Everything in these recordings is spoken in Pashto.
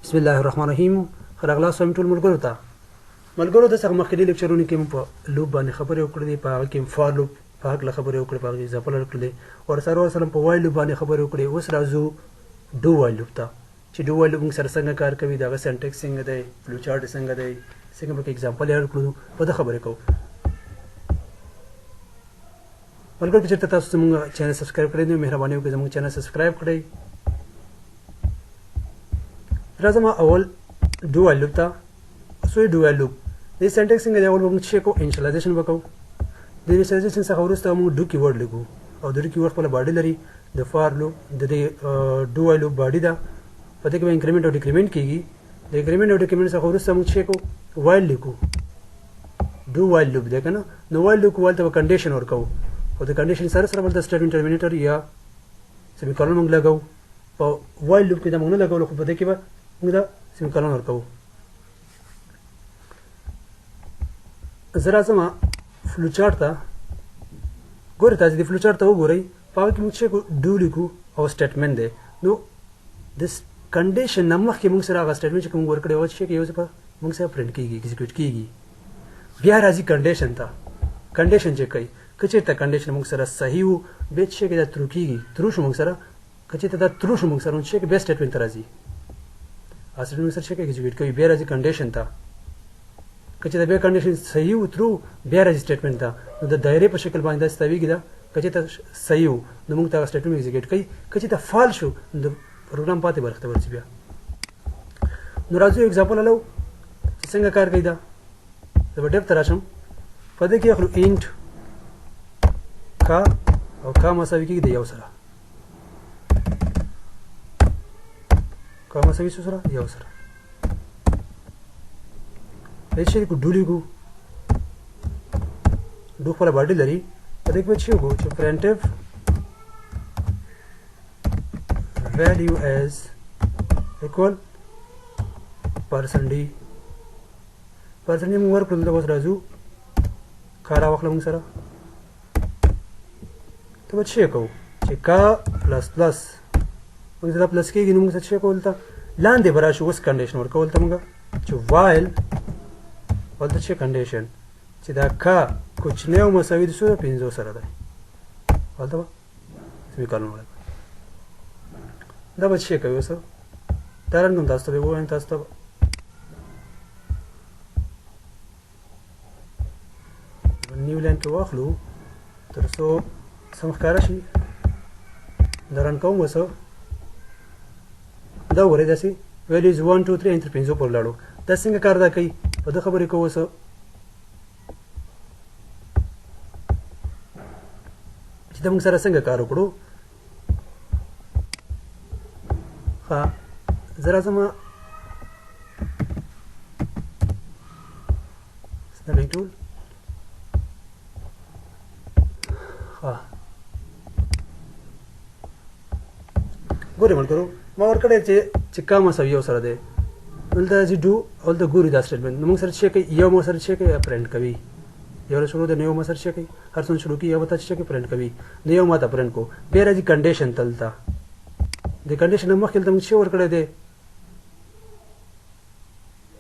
بسم الله الرحمن الرحیم. خراغلا سم ټول ملګرو ته د څنګه مخکې لیکچرونه کې په لوب باندې خبرې وکړې، په هغه کې فار لوب په هغه خبرې وکړې، په هغه اضافه لرکړې، ورسره په وایل لوب باندې خبرې وکړې. اوس راځو ډو وایل لوب ته چې ډو وایل لوب موږ سره څنګه کار کوي، دغه سینټیکس څنګه دی، فلو چارټ څنګه دی، څنګه به اگزامپل یاد کړو، په دا خبرې کوو. ملګرو که چېرته تاسو زموږ چینل سبسکرایب کړی نو مهرباني وکړئ زموږ چینل سبسکرایب کړئ. راځم اول ډو وایل لوب ته. سو ډو وایل لوب د سینټیکس څنګه دی، اول به موږ چیک کوو، انیشلایزیشن وکړو. د انیشلایزیشن څخه وروسته موږ ډو کیورډ لیکو او د ډو کیورډ خپله باډي لري. د فار لوب د ډو وایل لوب باډي ده، په دې کې به انکریمنټ او ډیکریمنټ کیږي. د انکریمنټ او ډیکریمنټ څخه وروسته موږ چیک کوو، وایل لیکو. ډو وایل لوب دی که نه، نو وایل لیکو، وایل ته به کنډیشن ورکوو او د کنډیشن سره سره بل د سټیټمنټ ټرمینیټر یا سیمیکولن موږ لګوو. په وایل لوب کې دا موږ نه لګولو، خو په دې کې به موږ دا سیمیکولن ورکوو. زه راځم فلو چارټ ته. ګورئ تاسې د فلو چارټ ته وګورئ، په هغه کې موږ چیک ډو لیکو او سټیټمنټ دی. نو د کنډیشن نه مخکې موږ سره هغه سټیټمنټ چې کوم ورکړی هغه چیک یو ځل په موږ سره پرنټ کېږي، ایکزیکیوټ کېږي. بیا راځي کنډیشن ته، کنډیشن چیک کوي. که چېرته کنډیشن موږ سره صحیح وو بیا چیک دا ترو کېږي، ترو شو موږ سره. که چېرته دا ترو شو موږ سره نو چیک بیا سټیټمنټ ته راځي، هغه سټیټمنټ سره چیک ایکزیکیوټ کوي. بیا راځي کنډیشن ته. که چېرته بیا کنډیشن صحیح وو ترو بیا راځي سټیټمنټ ته. نو د دایرې په شکل باندې داسې تاویږي دا. که چېرته صحیح وو نو موږ ته هغه سټیټمنټ ایکزیکیوټ کوي. که چېرته فال شو نو د پروګرام پاتې برخې ته ورځي. بیا نو راځو اگزامپل هلو چې څنګه کار کوي دا. زه به ډیپ ته راشم، په دې کې اخلو انټ کا او کا مساوي کېږي د یو سره، کا مساوي څو سره؟ یو سره. هېڅ شی ډو لیکو، ډو خپله باډي لري. په دې کې به چې وکړو چې پرنټ اف value as equal %d. %d موږ ورکړو. دلته اوس راځو کا راواخله موږ سره، ته به چیک کوو چې کا پلس پلس موږ سره پلس کېږي نو موږ سره چیک کوو. دلته لاندې به راشو، اوس کنډیشن ورکوو. دلته موږ چې وایل دلته چې کنډیشن چې دا کا کوچنی او مساوي د څو 5 سره دی، هلته به سیمیکولن ورکوو. دا به چیک کوي. اوس دا رنګ هم تاسو ته به ووایم، تاسو ته نیو لاین کې واخلو تر څو سم ښکاره شي. دا رن کوم. اوس دا وګورئ داسې ویلیوز 1 2 3 تر 5 پورې لاړو. دا څنګه کار دا کوي په دې خبرې کوو. اوس چې دا موږ سره څنګه کار وکړو. ښه زه راځم سنیپینګ ټول. ښه ګورئ ملګرو، ما ورکړی چې کا مساوي یو سره دی. دلته چې ډو او دلته ګوري دا سټیټمنټ. نو موږ سره چیک کوي، یو مو سره چیک کوي پرنټ کوي. یو له شروع د یو مو سره چیک کوي، هر څومره شروع کېږي یو به چیک کوي پرنټ کوي. نو یو ما ته پرنټ کو. بیا راځي کنډیشن ته. دلته د کنډیشن نه مخکې دلته موږ څه ورکړی دی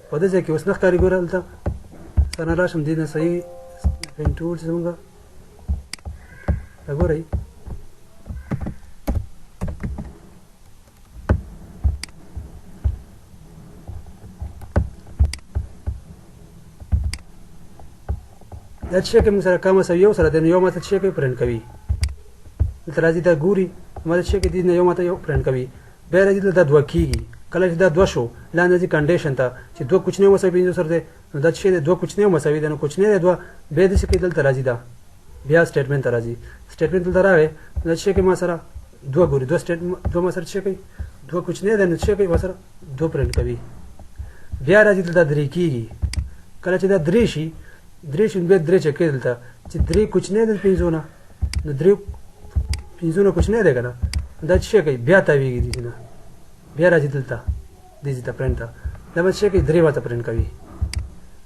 په دې ځای کې. اوس نه ښکاري. ګوره دلته سره نه راشم دې نه صحیح پین ټول چې زمونږ دا ګورئ دا چې کوي موږ سره کا مساوي یو سره دی، نو یو ماته چې کوي پرنټ کوي. دلته راځي دا ګوري ماته چې کوي نه یو ماته یو پرنټ کوي. بیا راځي دلته دوه کېږي. کله چې دا دوه شو لاندې ځي کنډیشن ته چې دوه کوچنی مساوي 5 سره دی، نو دا چې دی دوه کوچنی مساوي دی، نو کوچنی دی دوه. بیا داسې کوي دلته راځي دا بیا سټیټمنټ ته راځي. سټیټمنټ دلته راغی دا چې کوي ما سره دوه ګوري، دوه ما سره چې کوي دوه کوچنی دی، نو چې کوي ما سره دوه پرنټ کوي. بیا راځي دلته درې کېږي. کله چې دا درې شي بیا درې چې کوي دلته چې درې کوچنی دی 5 نه، نو درې 5 نه کوچنی دی که نه، دا چې کوي بیا تاویږي دې نه. بیا راځي دلته دې ته پرنټ ته. دا به چې کوي درې ماته پرنټ کوي.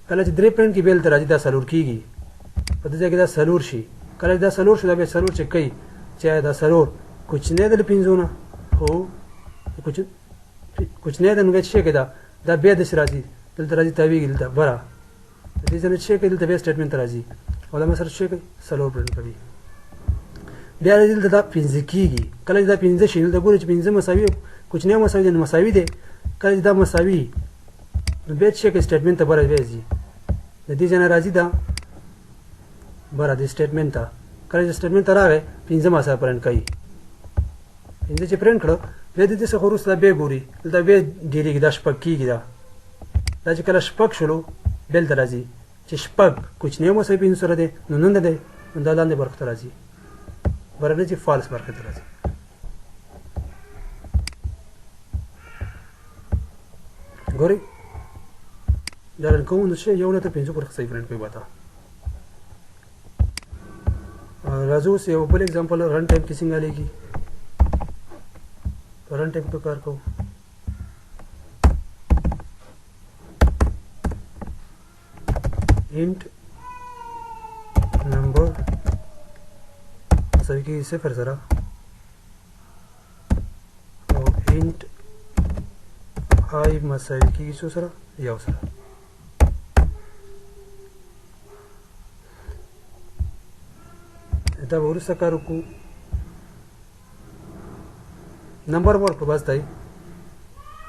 کله چې درې پرنټ کړي بیا دلته راځي دا څلور کېږي. په دې ځای کې دا څلور شي. کله چې دا څلور شو دا بیا څلور چې کوي چې دا څلور کوچنی دی له 5 نه، هو کوچنی ده نو به چې کېدا دا بیا د راځي دلته راځي تاویږي دلته برا د دې ځنه چې دلته بیا سټیټمنټ راځي او دا مسره چې سلور پرنټ کوي بیا دلته دا 15 کیږي کله دا 15 شي نو دا ګوري چې 15 مساوي کوچنی مساوي نه مساوي ده کله دا مساوي نو بیا چې سټیټمنټ ته برا راځي د دې ځنه راځي دا برا د سټیټمنټ ته کله سټیټمنټ ته راغی 15 مساوي پرنټ کوي 15 چې پرنټ کړو بیا د دې څخه وروسته بیا ګوري دلته بیا ډیریږي دا شپږ کیږي دا چې کله شپږ شلو بل ته راځي چې شپږ کوچنی مساوي 15 سره ده نو نن ده نو دا لاندې برخه ته راځي برابر چې فالس برخه ته راځي ګوري دا رن کوم نو شی یو نه ته 15 برخه صحیح پرنټ کوي وتا راځو سه یو بل एग्जांपल رن ټایم کې څنګه لګي run time पे कार को int number सभी की सिफर जरा और इंट आई मसावी की सरा या सरा इतना बहुत सकार को नंबर वर्क बस ताई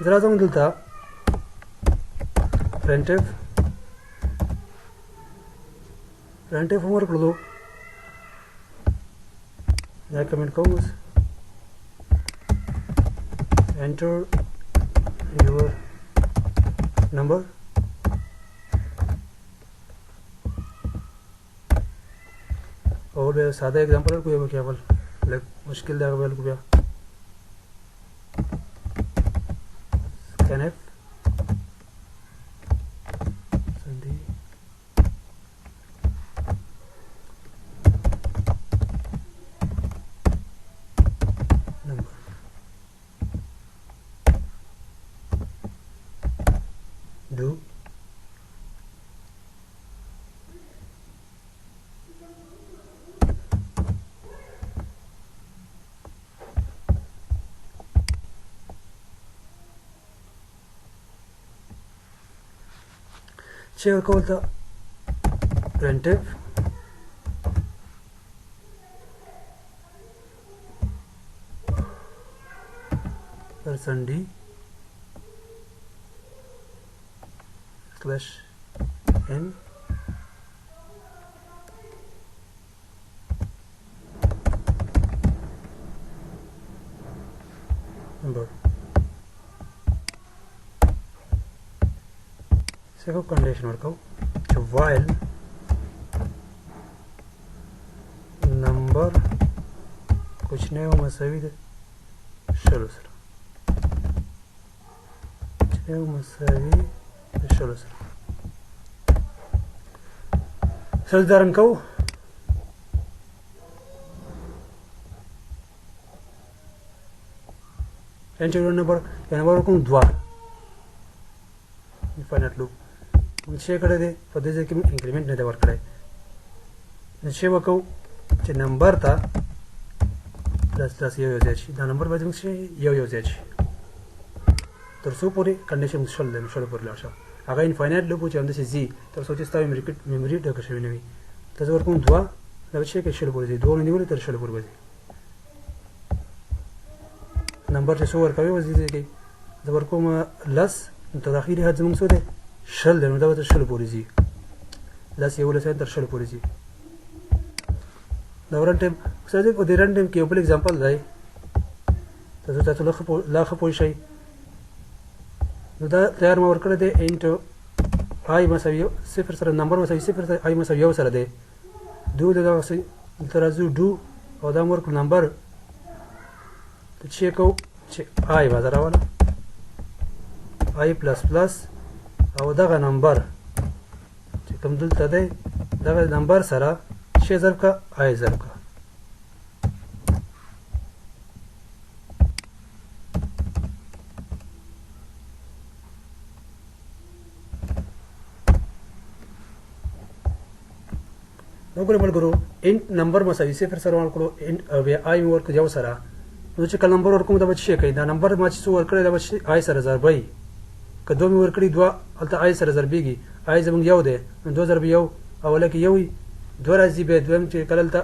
जरा जाऊन दिलता printf वर्क लो या कमेंट करूँ enter your number और सादा एग्जांपल कोई केवल लाइक मुश्किल दाग बेल को scanf Sandy number do check out the printf %d /n number second condition work while number कुछ नहीं हो मसावी दे चलो सर कुछ नहीं हो मसावी चलो सर उदाहरण कहूँ नंबर को द्वार इनफाइनाइट लूप निश्चय करे दे पद्धति की इंक्रीमेंट नहीं वर्क करे निश्चय वकौ जे नंबर था ++ यो योजाची दा नंबर बाजू से यो योजाची तर सो पूरी कंडीशन शल दे शल पूरी लाशा अगर इनफाइनाइट लूप जे अंदर से जी तर सोचता है मेमोरी ढक से नहीं तज वर्क को द्वा लवचे के शल पूरी दो नहीं बोले तर शल पूरी बजे नंबर से सो वर्क आवे वजी के वर्क को लस तदाखिरी हद जमन सो दे शल दे मतलब तो शल पूरी जी लस ये बोले से तर शल पूरी जी दौरान टाइम सजे को देरन टाइम के ऊपर एग्जांपल दाई तो लाख पोई दा तैयार में वर्क दे इंट आई मसावियो सिफर सर नंबर मसावियो सिफर सर आई मसावियो सर दे दो दे से तराजू डू और दा वर्क नंबर तो चेक को आई बाजार वाला आई प्लस प्लस और दा नंबर कम दिल तदे दा नंबर सरा 6000 का 8000 का नौकरी मल करो इंट नंबर मसावी से फिर सरवाल करो इंट वे आई वर्क जाओ सरा نو چې کله نمبر ورکوم دا به څه کوي دا نمبر ما چې څو ورکړی دا به آی سره ضربوي که دوه مې ورکړي دوه هلته آی سره ضربېږي آی زموږ یو دی نو دوه ضرب یو اوله کې یو وي دوه راځي بیا دویم چې کله هلته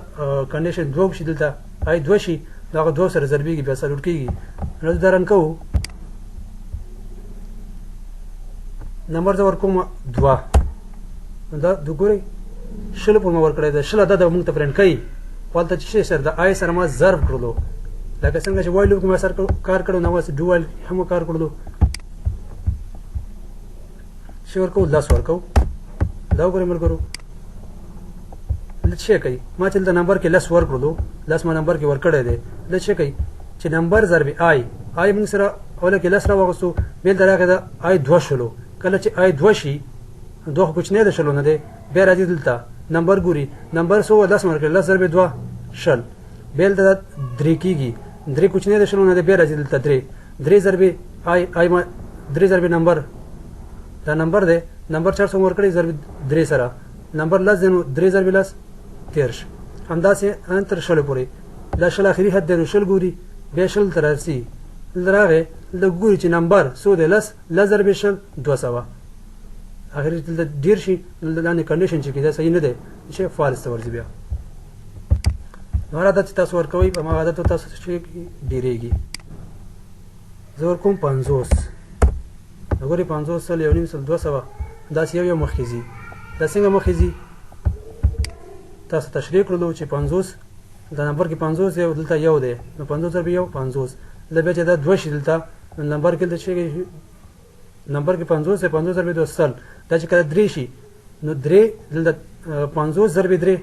کنډیشن دوه شي دلته آی دوه شي نو هغه دوه سره ضربېږي بیا څلور کېږي نو دا رن کوو نمبر زه ورکوم دوه نو دا ګورئ شلو په ما ورکړی ده شل عدد موږ ته پرنټ کوي خو هلته چې شی سره د آی سره ما ضرب کړلو لکه څنګه چې وایل لوپ کې ما سره کار کړو نو هغسې ډو وایل هم کار کړلو شی ورکوو لس ورکوو دا وګورئ ملګرو دلته څه کوي ما چې دلته نمبر کې لس ورکړلو لس ما نمبر کې ورکړی دی دلته څه کوي چې نمبر ضرب آی آی موږ سره اوله کې لس راواغستو بیا دلته راغی دا آی دوه شلو کله چې آی دوه شي دوه خو کوچنی د شلو نه دی بیا راځي دلته نمبر ګوري نمبر څو لس ورکړي لس ضرب دوه شل بیا دلته درې کېږي درې کوچنی د شلو نه دی بیا راځي دلته درې ضرب آی ما درې ضرب نمبر دا نمبر دی نمبر 400 ورکړي ضرب درې سره نمبر لس دی نو درې ضرب لس 13 همداسې ان تر شلو پورې دا شل اخري حد دی نو شل ګوري بیا شل ته راسي دلته راغی دلته ګوري چې نمبر څو دی لس ضرب شل 200 اخر دلته ډیر شي دلته لاندې کنډیشن چې کېده صحیح نه دی چې فالس ته ورځي بیا نو هر عدد چې تاسو ورکوئ په هماغه عدد تاسو چې ډیریږي زه ورکوم 50 نو ګورئ 50 سل یو نیم سل 200 داسې یو مخکې ځي دا څنګه مخکې ځي تاسو تشریح کړلو چې 50 دا نمبر کې 50 دی او دلته یو دی نو 50 ضرب یو 50 دلته بیا چې دا دوه شي دلته نمبر کې دلته چې نمبر کې 50 دی 50 ضرب 2 سل دا چې کله 3 شي نو 3 دلته 50 ضرب 3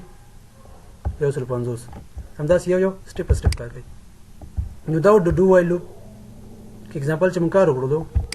یو سل 50 همداسې یو سټپ په سټپ کار کوي نو دا د ډو وایل لوپ کې اگزامپل چې موږ کار وکړو